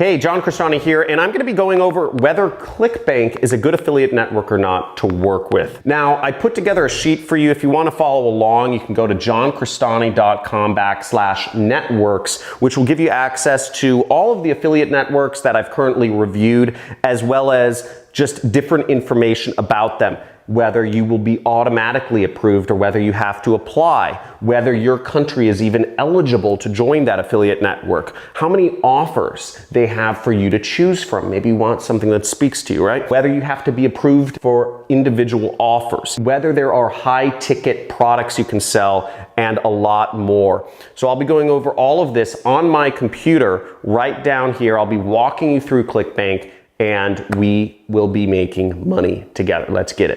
Hey, John Crestani here, and I'm going to be going over whether ClickBank is a good affiliate network or not to work with. Now, I put together a sheet for you. If you want to follow along, you can go to johncrestani.com/networks, which will give you access to all of the affiliate networks that I've currently reviewed, as well as just different information about them. Whether you will be automatically approved or whether you have to apply, whether your country is even eligible to join that affiliate network, how many offers they have for you to choose from. Maybe you want something that speaks to you, right? Whether you have to be approved for individual offers, whether there are high ticket products you can sell, and a lot more. So I'll be going over all of this on my computer right down here. I'll be walking you through ClickBank, and we will be making money together. Let's get it.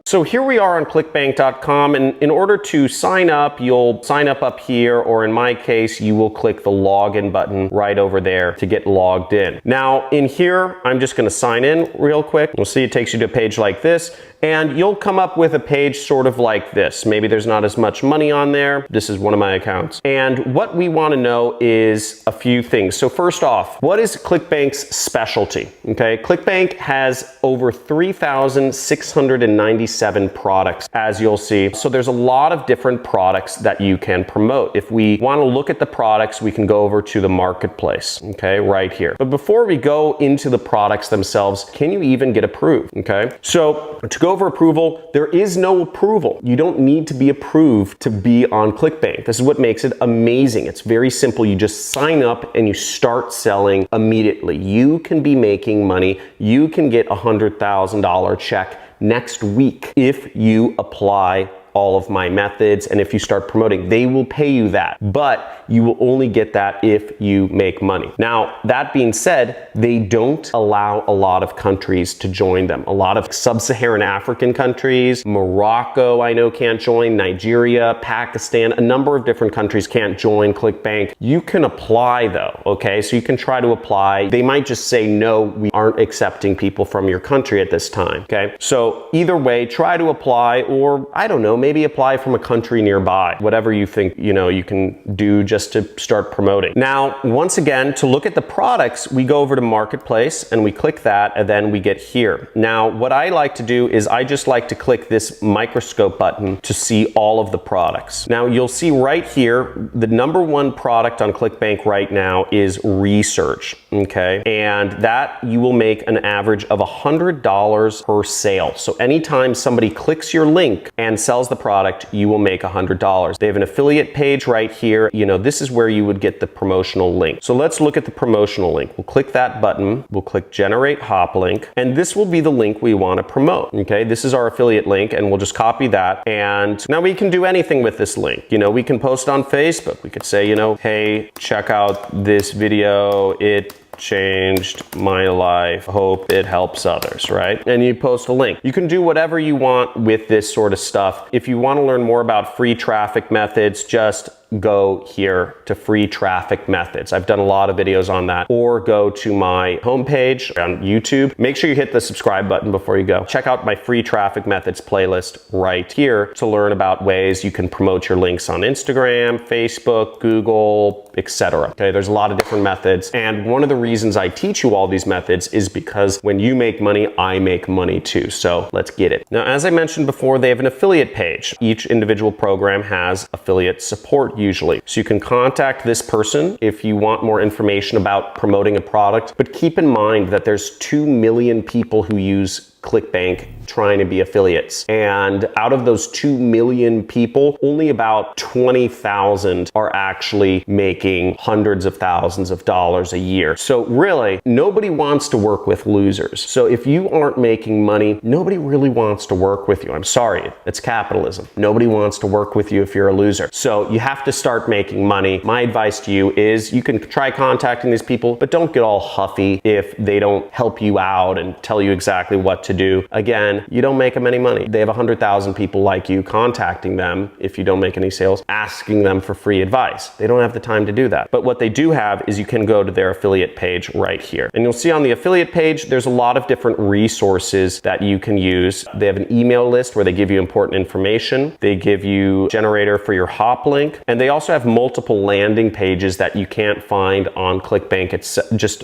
So here we are on clickbank.com, and in order to sign up, you'll sign up here, or in my case, you will click the login button right over there to get logged in. Now in here, I'm just gonna sign in real quick. You'll see it takes you to a page like this, and you'll come up with a page sort of like this. Maybe there's not as much money on there. This is one of my accounts. And what we wanna know is a few things. So first off, what is ClickBank's specialty? Okay, ClickBank has over 3,697 products, as you'll see. So there's a lot of different products that you can promote. If we want to look at the products, we can go over to the marketplace, okay, right here. But before we go into the products themselves, can you even get approved? Okay, so to go over approval, there is no approval. You don't need to be approved to be on ClickBank. This is what makes it amazing. It's very simple. You just sign up and you start selling immediately. You can be making money. You can get a $100,000 check next week if you apply all of my methods, and if you start promoting, they will pay you that, but you will only get that if you make money. Now, that being said, they don't allow a lot of countries to join them. A lot of sub-Saharan African countries, Morocco, I know can't join, Nigeria, Pakistan, a number of different countries can't join ClickBank. You can apply though, okay? So you can try to apply. They might just say, no, we aren't accepting people from your country at this time, okay? So either way, try to apply, or I don't know, maybe apply from a country nearby, whatever you think, you can do just to start promoting. Now, once again, to look at the products, we go over to Marketplace and we click that, and then we get here. Now, what I like to do is I just like to click this microscope button to see all of the products. Now, you'll see right here, the #1 product on ClickBank right now is research, okay? And that you will make an average of $100 per sale. So anytime somebody clicks your link and sells the product, you will make $100. They have an affiliate page right here. This is where you would get the promotional link. So let's look at the promotional link. We'll click that button. We'll click generate hop link, and this will be the link we want to promote. Okay, this is our affiliate link, and we'll just copy that. And now we can do anything with this link. We can post on Facebook. We could say, hey, check out this video. It changed my life. Hope it helps others, right? And you post a link. You can do whatever you want with this sort of stuff. If you want to learn more about free traffic methods, just go here to free traffic methods. I've done a lot of videos on that. Or go to my homepage on YouTube. Make sure you hit the subscribe button before you go. Check out my free traffic methods playlist right here to learn about ways you can promote your links on Instagram, Facebook, Google, etc. Okay, there's a lot of different methods, and one of the reasons I teach you all these methods is because when you make money, I make money too. So let's get it. Now, as I mentioned before, they have an affiliate page. Each individual program has affiliate support usually. So you can contact this person if you want more information about promoting a product, but keep in mind that there's 2 million people who use ClickBank trying to be affiliates. And out of those 2 million people, only about 20,000 are actually making hundreds of thousands of dollars a year. So really, nobody wants to work with losers. So if you aren't making money, nobody really wants to work with you. I'm sorry, it's capitalism. Nobody wants to work with you if you're a loser. So you have to start making money. My advice to you is you can try contacting these people, but don't get all huffy if they don't help you out and tell you exactly what to to do. Again, you don't make them any money. They have 100,000 people like you contacting them if you don't make any sales, asking them for free advice. They don't have the time to do that. But what they do have is you can go to their affiliate page right here. And you'll see on the affiliate page, there's a lot of different resources that you can use. They have an email list where they give you important information. They give you a generator for your hop link. And they also have multiple landing pages that you can't find on ClickBank. It's just,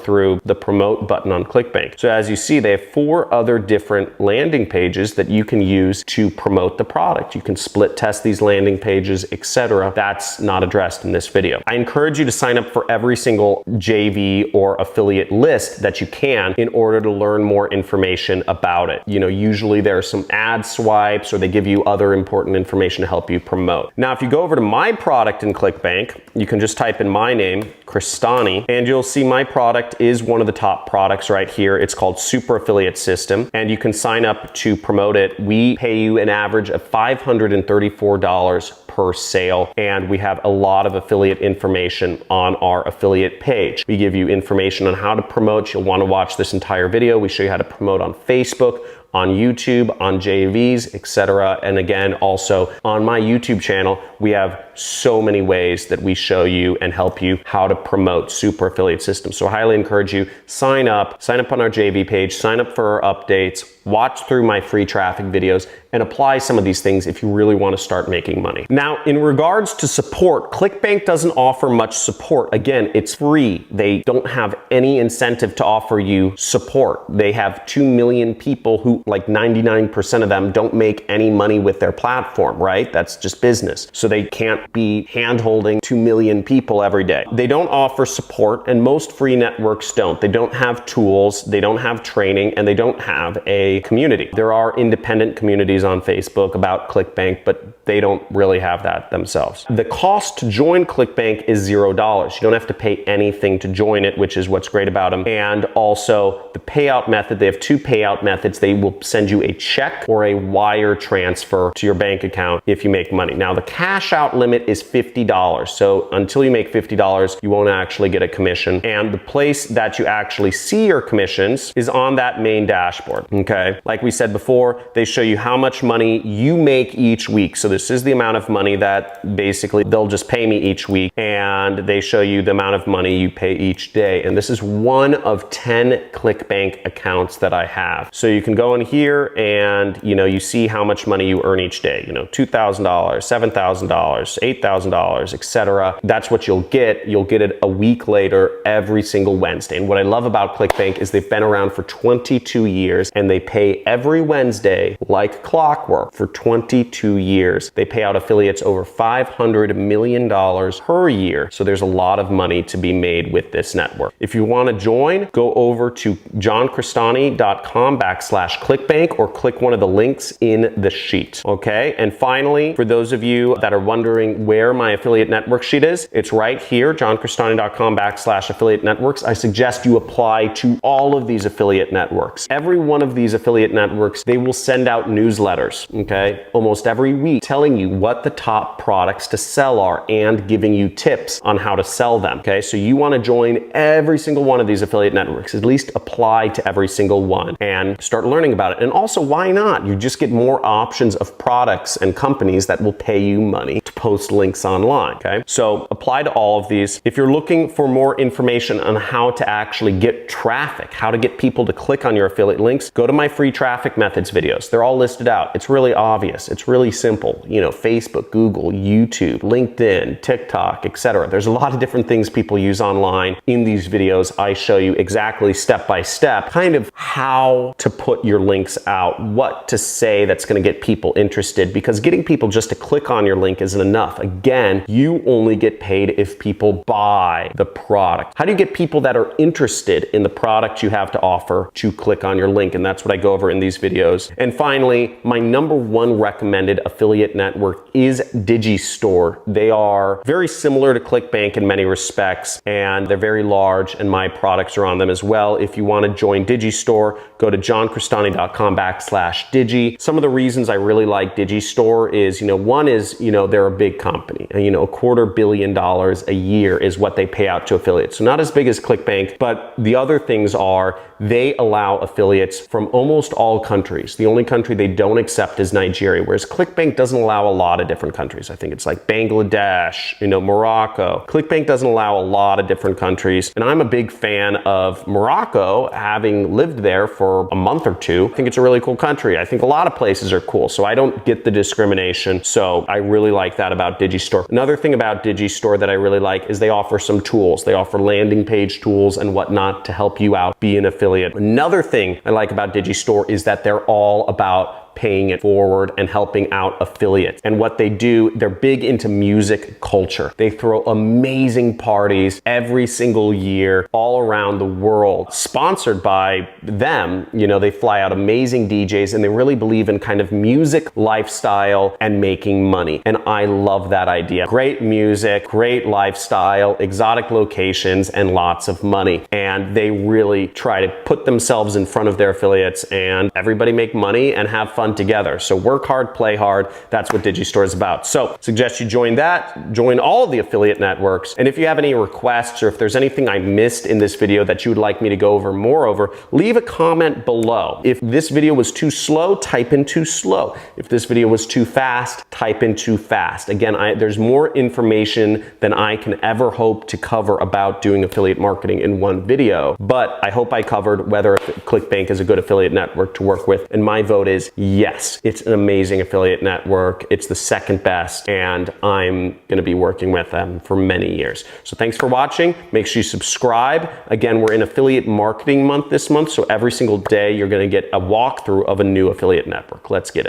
through the promote button on ClickBank. So as you see, they have 4 other different landing pages that you can use to promote the product. You can split test these landing pages, etc. That's not addressed in this video. I encourage you to sign up for every single JV or affiliate list that you can in order to learn more information about it. Usually there are some ad swipes or they give you other important information to help you promote. Now, if you go over to my product in ClickBank, you can just type in my name, Cristani, and you'll see my product is one of the top products right here. It's called Super Affiliate System, and you can sign up to promote it. We pay you an average of $534 per sale, and we have a lot of affiliate information on our affiliate page. We give you information on how to promote. You'll want to watch this entire video. We show you how to promote on Facebook, on YouTube, on JVs, etc. And again, also on my YouTube channel, we have so many ways that we show you and help you how to promote Super Affiliate System. So I highly encourage you, sign up on our JV page, sign up for our updates, watch through my free traffic videos, and apply some of these things if you really want to start making money. Now, in regards to support, ClickBank doesn't offer much support. Again, it's free. They don't have any incentive to offer you support. They have 2 million people who, like 99% of them, don't make any money with their platform, right? That's just business. So they can't be hand-holding 2 million people every day. They don't offer support, and most free networks don't. They don't have tools, they don't have training, and they don't have a community. There are independent communities on Facebook about ClickBank, but they don't really have that themselves. The cost to join ClickBank is $0. You don't have to pay anything to join it, which is what's great about them. And also the payout method, they have 2 payout methods. They will send you a check or a wire transfer to your bank account if you make money. Now, the cash out limit is $50. So until you make $50, you won't actually get a commission. And the place that you actually see your commissions is on that main dashboard, okay? Like we said before, they show you how much money you make each week. So this is the amount of money that basically they'll just pay me each week, and they show you the amount of money you pay each day. And this is one of 10 ClickBank accounts that I have. So you can go in here and you see how much money you earn each day, $2,000, $7,000, $8,000, etc. That's what you'll get. You'll get it a week later every single Wednesday. And what I love about ClickBank is they've been around for 22 years and they pay every Wednesday like clockwork for 22 years. They pay out affiliates over $500 million per year. So there's a lot of money to be made with this network. If you want to join, go over to johncristani.com/clickbank or click one of the links in the sheet. Okay. And finally, for those of you that are wondering where my affiliate network sheet is, it's right here, johncristani.com/affiliate networks. I suggest you apply to all of these affiliate networks. Every one of these affiliate networks, they will send out newsletters, okay, almost every week, telling you what the top products to sell are and giving you tips on how to sell them, okay? So you want to join every single one of these affiliate networks, at least apply to every single one and start learning about it. And also, why not? You just get more options of products and companies that will pay you money to post links online, okay? So apply to all of these. If you're looking for more information on how to actually get traffic, how to get people to click on your affiliate links, go to my free traffic methods videos. They're all listed out. It's really obvious. It's really simple. Facebook, Google, YouTube, LinkedIn, TikTok, etc. There's a lot of different things people use online. In these videos, I show you exactly step by step kind of how to put your links out, what to say that's going to get people interested, because getting people just to click on your link isn't enough. Again, you only get paid if people buy the product. How do you get people that are interested in the product you have to offer to click on your link? And that's what I go over in these videos. And finally, my #1 recommended affiliate network is Digistore. They are very similar to ClickBank in many respects, and they're very large, and my products are on them as well. If you want to join Digistore, go to johncristani.com/digi. Some of the reasons I really like Digistore is, one is, they're a big company. You know, $250 million a year is what they pay out to affiliates. So not as big as ClickBank, but the other things are they allow affiliates from almost all countries. The only country they don't accept is Nigeria, whereas ClickBank doesn't allow a lot of different countries. I think it's like Bangladesh, you know, Morocco. ClickBank doesn't allow a lot of different countries. And I'm a big fan of Morocco, having lived there for a month or two. I think it's a really cool country. I think a lot of places are cool, so I don't get the discrimination. So I really like that about Digistore. Another thing about Digistore that I really like is they offer some tools. They offer landing page tools and whatnot to help you out, be an affiliate. Another thing I like about Digistore is that they're all about paying it forward and helping out affiliates. And what they do, they're big into music culture. They throw amazing parties every single year all around the world, sponsored by them. You know, they fly out amazing DJs, and they really believe in kind of music lifestyle and making money. And I love that idea. Great music, great lifestyle, exotic locations, and lots of money. And they really try to put themselves in front of their affiliates, and everybody make money and have fun together. So work hard, play hard. That's what Digistore is about. So suggest you join that, join all of the affiliate networks. And if you have any requests, or if there's anything I missed in this video that you would like me to go over more over, leave a comment below. If this video was too slow, type in too slow. If this video was too fast, type in too fast. Again, there's more information than I can ever hope to cover about doing affiliate marketing in one video, but I hope I covered whether ClickBank is a good affiliate network to work with. And my vote is yes, it's an amazing affiliate network. It's the second best, and I'm going to be working with them for many years. So thanks for watching. Make sure you subscribe. Again, we're in affiliate marketing month this month, so every single day you're going to get a walkthrough of a new affiliate network. Let's get it.